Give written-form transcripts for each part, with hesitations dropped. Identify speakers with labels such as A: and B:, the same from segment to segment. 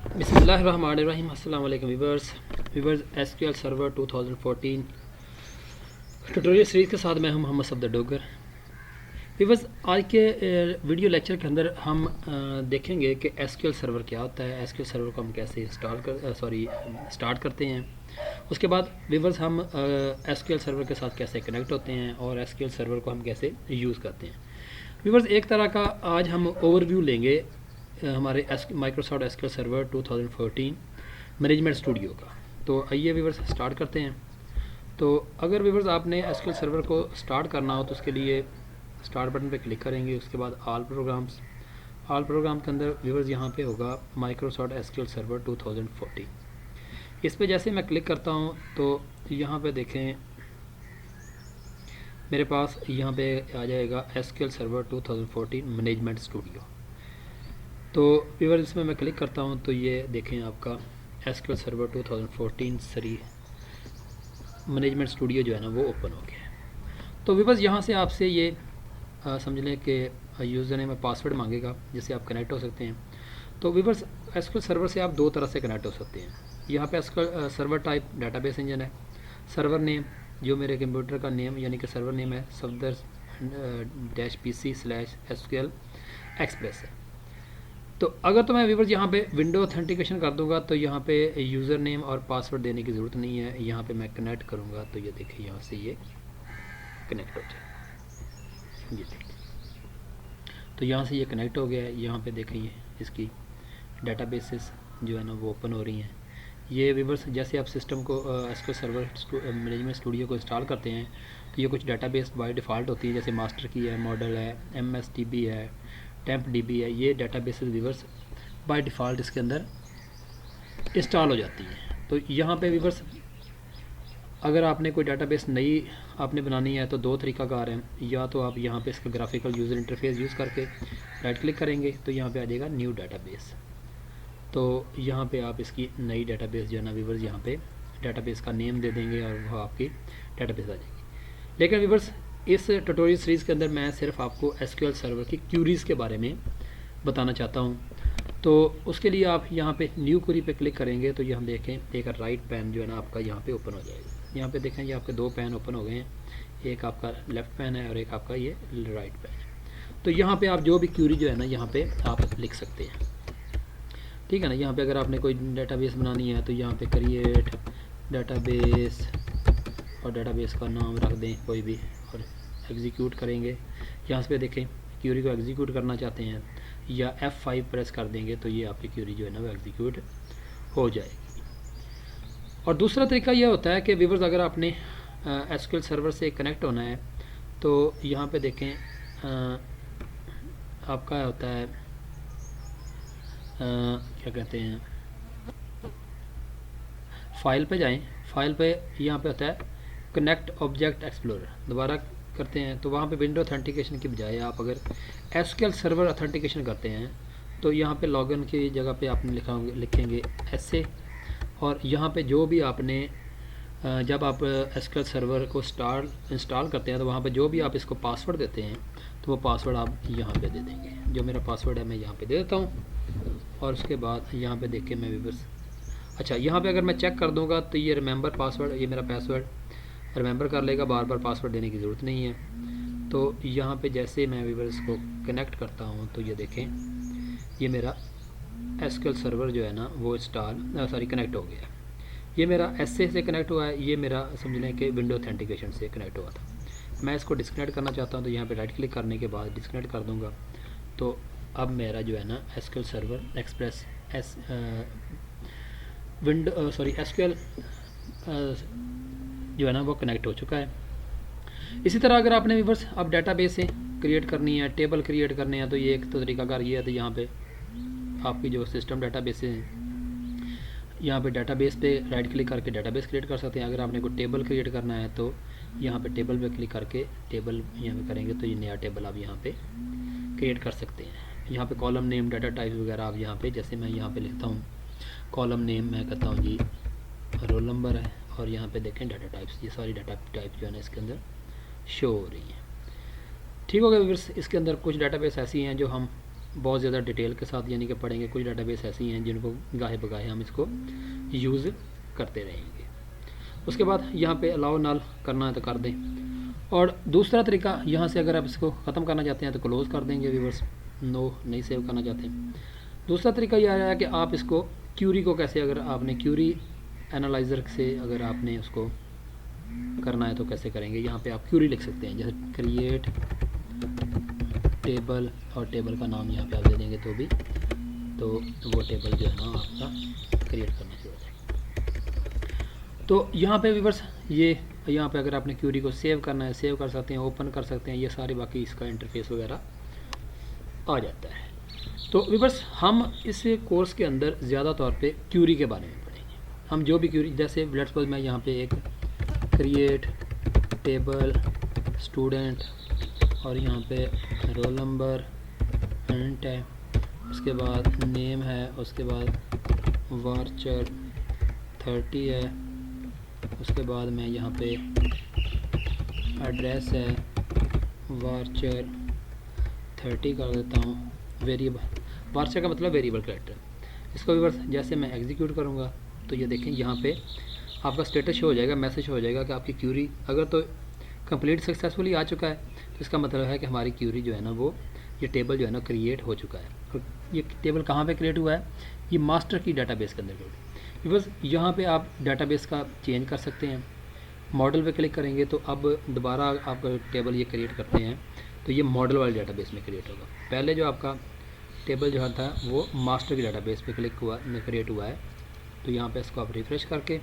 A: बिस्मिल्लाहिर्रहमानिर्रहीम। अस्सलाम वालेकुम viewers SQL server 2014 tutorial series के साथ मैं हूं मोहम्मद सफदर डोगर। वीवर्स, आज के वीडियो लेक्चर के अंदर हम देखेंगे कि एसक्यूएल सर्वर क्या होता है, एसक्यूएल सर्वर को हम कैसे स्टार्ट करते हैं। उसके बाद वीवर्स हम एसक्यूएल सर्वर के साथ कैसे कनेक्ट होते हैं और एसक्यूएल सर्वर को हम कैसे यूज़ करते हैं। वीवर्स, एक तरह का आज हम ओवरव्यू लेंगे हमारे Microsoft SQL server 2014 management studio का। तो आइए वीवर्स स्टार्ट करते हैं। तो अगर वीवर्स आपने एसक्यूएल सर्वर को स्टार्ट करना हो तो उसके लिए स्टार्ट बटन पे क्लिक करेंगे। उसके बाद ऑल प्रोग्राम के अंदर वीवर्स यहाँ पे होगा माइक्रोसॉफ्ट एसक्यूएल सर्वर 2014। इस पे जैसे मैं क्लिक करता हूँ तो यहाँ पे देखें मेरे पास यहाँ पे आ जाएगा एसक्यूएल सर्वर 2014 मैनेजमेंट स्टूडियो। तो वीवर्स इसमें मैं क्लिक करता हूँ तो ये देखें आपका एसक्यूएल सर्वर 2014 मैनेजमेंट स्टूडियो जो है ना वो ओपन हो गया है। तो वीवर्स यहाँ से आपसे ये समझ लें कि यूज़र नेम में पासवर्ड मांगेगा जिससे आप कनेक्ट हो सकते हैं। तो वीवर्स, एसक्यूएल सर्वर से आप दो तरह से कनेक्ट हो सकते हैं। यहाँ पे SQL server type database engine है। सर्वर नेम जो मेरे कंप्यूटर का नेम यानी कि सर्वर नेम है सफदर -PC/SQL एक्सप्रेस है। तो अगर तो मैं वीवर्स यहाँ पे विंडो ऑथेंटिकेशन कर दूंगा तो यहाँ पे यूज़र नेम और पासवर्ड देने की ज़रूरत नहीं है। यहाँ पे मैं कनेक्ट करूँगा तो ये देखिए यहाँ से ये कनेक्ट हो जाए। ये देखिए तो यहाँ से ये कनेक्ट हो गया है। यहाँ पे देखिए इसकी डेटाबेसेस जो है ना वो ओपन हो रही हैं। ये वीवर्स जैसे आप सिस्टम को एसक्यूएल सर्वर मैनेजमेंट स्टूडियो को इंस्टॉल करते हैं तो ये कुछ डेटाबेस बाय डिफ़ॉल्ट होती है, जैसे मास्टर की है, मॉडल है, MSDB है, TempDB है। ये डेटाबेसेस वीवर्स बाय डिफ़ॉल्ट इसके अंदर इंस्टॉल हो जाती हैं। तो यहाँ पे वीवर्स अगर आपने कोई डेटाबेस नई आपने बनानी है तो दो तरीकाकार हैं। या तो आप यहाँ पे इसका ग्राफिकल यूज़र इंटरफेस यूज़ करके राइट क्लिक करेंगे तो यहाँ पे आ जाएगा न्यू डेटाबेस। तो यहाँ पे आप इसकी नई डेटाबेस जो है ना वीवर्स यहाँ पे डेटाबेस का नेम दे देंगे और वो आपकी डेटाबेस आ जाएगी। लेकिन वीवर्स इस ट्यूटोरियल सीरीज़ के अंदर मैं सिर्फ आपको एसक्यूएल सर्वर की क्यूरीज़ के बारे में बताना चाहता हूँ। तो उसके लिए आप यहाँ पे न्यू क्वेरी पे क्लिक करेंगे तो ये हम देखें एक राइट पैन जो है ना आपका यहाँ पे ओपन हो जाएगा। यहाँ पे देखें ये आपके दो पैन ओपन हो गए हैं, एक आपका लेफ़्ट पैन है और एक आपका ये राइट पैन है। तो यहाँ पे आप जो भी क्यूरी जो है ना यहाँ पे आप लिख सकते हैं, ठीक है ना। यहाँ पे अगर आपने कोई डेटाबेस बनानी है तो यहाँ पे क्रिएट डेटाबेस और डेटाबेस का नाम रख दें कोई भी और एग्जीक्यूट करेंगे। यहाँ पे देखें क्यूरी को एग्जीक्यूट करना चाहते हैं या F5 प्रेस कर देंगे तो ये आपकी क्यूरी जो है ना वो एग्जीक्यूट हो जाएगी। और दूसरा तरीका यह होता है कि वीवर्स अगर आपने एसक्यूएल सर्वर से कनेक्ट होना है तो यहाँ पे देखें आपका होता है क्या कहते हैं, फाइल पे जाएं। फाइल पे यहाँ पे होता है कनेक्ट ऑब्जेक्ट एक्सप्लोरर, दोबारा करते हैं तो वहाँ पे विंडो ऑथेंटिकेशन की बजाय आप अगर एसक्यूएल सर्वर ऑथेंटिकेशन करते हैं तो यहाँ पे लॉगिन की जगह पे आपने लिखेंगे SA और यहाँ पे जो भी आपने जब आप एसक्यूएल सर्वर को इंस्टॉल करते हैं तो वहाँ पे जो भी आप इसको पासवर्ड देते हैं तो वो पासवर्ड आप यहाँ पे दे देंगे। जो मेरा पासवर्ड है मैं यहाँ पे दे देता हूँ और उसके बाद यहाँ पे देख के मैं वीवर्स अच्छा यहाँ पे अगर मैं चेक कर दूँगा तो ये रिमेंबर पासवर्ड, ये मेरा पासवर्ड रिमेंबर कर लेगा, बार बार पासवर्ड देने की ज़रूरत नहीं है। तो यहाँ पे जैसे मैं वीवर्स को कनेक्ट करता हूँ तो ये देखें ये मेरा एसक्यूएल सर्वर जो है ना वो कनेक्ट हो गया। ये मेरा SA से कनेक्ट हुआ है, ये मेरा समझ लें कि विंडो ऑथेंटिकेशन से कनेक्ट हुआ था। मैं इसको डिस्कनेक्ट करना चाहता हूँ तो यहाँ पे राइट क्लिक करने के बाद डिस्कनेक्ट कर दूँगा। तो अब मेरा जो है ना एसक्यूएल सर्वर एक्सप्रेस एसक्यूएल जो है ना वो कनेक्ट हो चुका है। इसी तरह अगर आपने वीवर्स अब डेटाबेस से क्रिएट करनी है, टेबल क्रिएट करने हैं तो ये एक तो तरीकाकार ये है। तो यहाँ पे आपकी जो सिस्टम डेटाबेस है यहाँ पे डेटाबेस पे राइट क्लिक करके डेटाबेस क्रिएट कर सकते हैं। अगर आपने कोई टेबल क्रिएट करना है तो यहाँ पे टेबल पे क्लिक करके टेबल यहाँ पे करेंगे तो ये नया टेबल आप यहाँ पे क्रिएट कर सकते हैं। यहाँ पे कॉलम नेम, डाटा टाइप वगैरह आप यहाँ पे जैसे मैं यहाँ पे लिखता हूँ कॉलम नेम, मैं कहता हूँ जी रोल नंबर है और यहाँ पे देखें डाटा टाइप्स, ये सारी डाटा टाइप जो है ना इसके अंदर शो हो रही है। ठीक हो गया व्यूअर्स। इसके अंदर कुछ डेटाबेस ऐसी हैं जो हम बहुत ज़्यादा डिटेल के साथ यानी कि पढ़ेंगे। कुछ डेटाबेस ऐसी हैं जिनको गाहे बगाहे हम इसको यूज़ करते रहेंगे। उसके बाद यहाँ पे अलाउ नाल करना है तो कर दें। और दूसरा तरीका यहाँ से अगर आप इसको ख़त्म करना चाहते हैं तो क्लोज़ कर देंगे व्यूअर्स, नो नहीं सेव करना चाहते हैं। दूसरा तरीका यह है कि आप इसको क्यूरी को कैसे, अगर आपने क्यूरी एनालाइज़र से अगर आपने उसको करना है तो कैसे करेंगे। यहाँ पे आप क्यूरी लिख सकते हैं, जैसे क्रिएट टेबल, और टेबल का नाम यहाँ पे आप दे देंगे तो वो टेबल जो है ना आपका क्रिएट करना शुरू हो जाएगा। तो यहाँ पे व्यूअर्स ये यहाँ पे अगर आपने क्यूरी को सेव करना है सेव कर सकते हैं, ओपन कर सकते हैं, ये सारे बाकी इसका इंटरफेस वगैरह आ जाता है। तो व्यूअर्स हम इस कोर्स के अंदर ज़्यादा तौर पे क्यूरी के बारे में पढ़ेंगे। हम जो भी क्यूरी, जैसे लेट्स सपोज मैं यहाँ पे एक क्रिएट टेबल स्टूडेंट और यहाँ पे रोल नंबर इंट है, उसके बाद नेम है, उसके बाद वार्चर 30 है, उसके बाद मैं यहाँ पे एड्रेस है वार्चर 30 कर देता हूँ। वेरिएबल, वार्चर का मतलब वेरिएबल कैरेक्टर। इसको भी जैसे मैं एग्जीक्यूट करूँगा तो ये देखें यहाँ पे आपका स्टेटस शो हो जाएगा, मैसेज हो जाएगा कि आपकी क्यूरी अगर तो कंप्लीट सक्सेसफुली आ चुका है तो इसका मतलब है कि हमारी क्यूरी जो है ना वो, ये टेबल जो है ना क्रिएट हो चुका है। और ये टेबल कहाँ पे क्रिएट हुआ है, ये मास्टर की डाटाबेस के अंदर क्रिएट। बिकॉज यहाँ पे आप डाटाबेस का चेंज कर सकते हैं। मॉडल पे क्लिक करेंगे तो अब दोबारा आपका टेबल ये क्रिएट करते हैं तो ये मॉडल वाले डाटाबेस में क्रिएट होगा। पहले जो आपका टेबल जो था वो मास्टर की डाटाबेस पे क्लिक हुआ में क्रिएट हुआ है। तो यहाँ पे इसको आप रिफ्रेश करके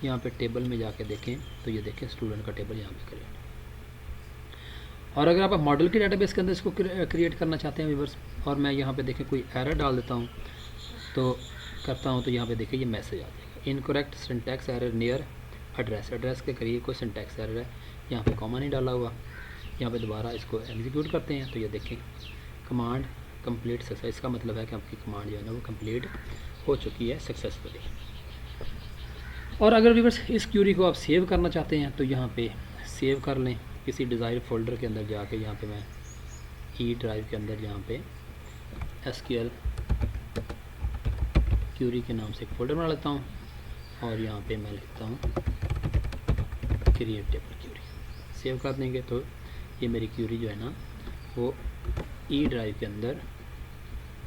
A: यहाँ पे टेबल में जाके देखें तो ये देखें स्टूडेंट का टेबल यहाँ पे क्रिएट। और अगर आप मॉडल की डाटाबेस के अंदर इसको क्रिएट करना चाहते हैं व्यूअर्स, और मैं यहाँ पे देखें कोई एरर डाल देता हूँ तो करता हूँ तो यहाँ पे देखिए ये मैसेज आ जाएगा, incorrect syntax error near address, address के करिए कोई सिंटैक्स एरर है, यहाँ पे कॉमा नहीं डाला हुआ। यहाँ पे दोबारा इसको एग्जीक्यूट करते हैं तो ये देखें कमांड कंप्लीट सक्सेस, इसका मतलब है कि आपकी कमांड जो है ना वो कंप्लीट हो चुकी है सक्सेसफुली। और अगर व्यूअर्स इस क्यूरी को आप सेव करना चाहते हैं तो यहाँ पे सेव कर लें किसी डिज़ायर फोल्डर के अंदर जाके। यहाँ पे मैं ई ड्राइव के अंदर यहाँ पे एसक्यूएल क्यूरी के नाम से एक फ़ोल्डर बना लेता हूँ और यहाँ पे मैं लिखता हूँ क्रिएट टेबल क्यूरी, सेव कर देंगे तो ये मेरी क्यूरी जो है ना वो ई ड्राइव के अंदर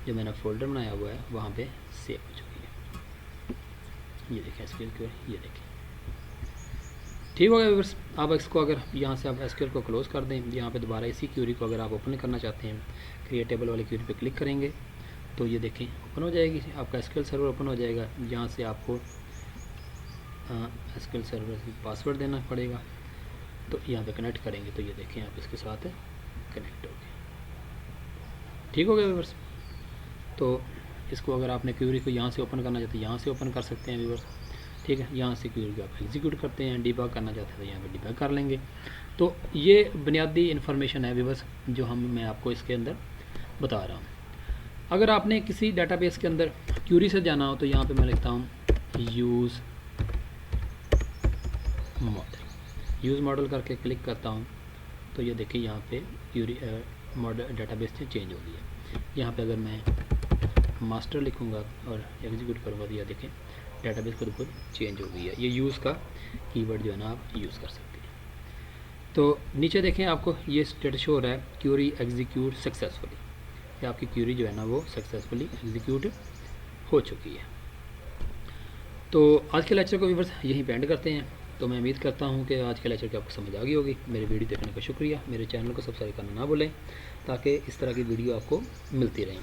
A: जो मैंने फ़ोल्डर बनाया हुआ है वहाँ पे सेव हो चुकी है। ये देखें एसक्यूएल क्यूरी, ये देखें ठीक हो गया व्यूअर्स। आप इसको अगर यहाँ से आप एसक्यूएल को क्लोज़ कर दें, यहाँ पे दोबारा इसी क्यूरी को अगर आप ओपन करना चाहते हैं क्रिएट टेबल वाली क्यूरी पे क्लिक करेंगे तो ये देखें ओपन हो जाएगी, आपका एसक्यूएल सर्वर ओपन हो जाएगा। यहाँ से आपको एसक्यूएल सर्वर से पासवर्ड देना पड़ेगा, तो यहाँ पे कनेक्ट करेंगे तो ये देखें आप इसके साथ कनेक्ट हो गए। ठीक हो गया व्यूअर्स। तो इसको अगर आपने क्यूरी को यहाँ से ओपन करना चाहते हैं यहाँ से ओपन कर सकते हैं व्यूअर्स, ठीक है। यहाँ से क्यूरी को आप एग्जीक्यूट करते हैं, डिबग करना चाहते हैं तो यहाँ पे डिबग कर लेंगे। तो ये बुनियादी इन्फॉर्मेशन है व्यूअर्स जो मैं आपको इसके अंदर बता रहा हूँ। अगर आपने किसी डाटाबेस के अंदर क्यूरी से जाना हो तो यहाँ पे मैं लिखता हूँ यूज़ मॉडल, यूज़ मॉडल करके क्लिक करता हूँ तो ये देखिए यहाँ पे क्यूरी मॉडल डाटाबेस से चेंज हो गई है। यहाँ पे अगर मैं मास्टर लिखूँगा और एग्जीक्यूट करूँगा तो यह देखें डाटाबेस खुद खुद चेंज हो गई है। ये यूज़ का कीवर्ड जो है ना आप यूज़ कर सकते हैं। तो नीचे देखें आपको ये स्टेटस शो हो रहा है क्यूरी एग्जीक्यूट सक्सेसफुली, कि आपकी क्यूरी जो है ना वो सक्सेसफुली एग्जीक्यूट हो चुकी है। तो आज के लेक्चर को व्यूअर्स यहीं पे एंड करते हैं। तो मैं उम्मीद करता हूँ कि आज के लेक्चर की आपको समझ आ गई होगी। मेरे वीडियो देखने का शुक्रिया। मेरे चैनल को सब्सक्राइब करना ना भूलें ताकि इस तरह की वीडियो आपको मिलती रहें।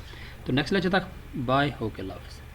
A: तो नेक्स्ट लेक्चर तक बाय, ओके, अल्लाह हाफ़िज़।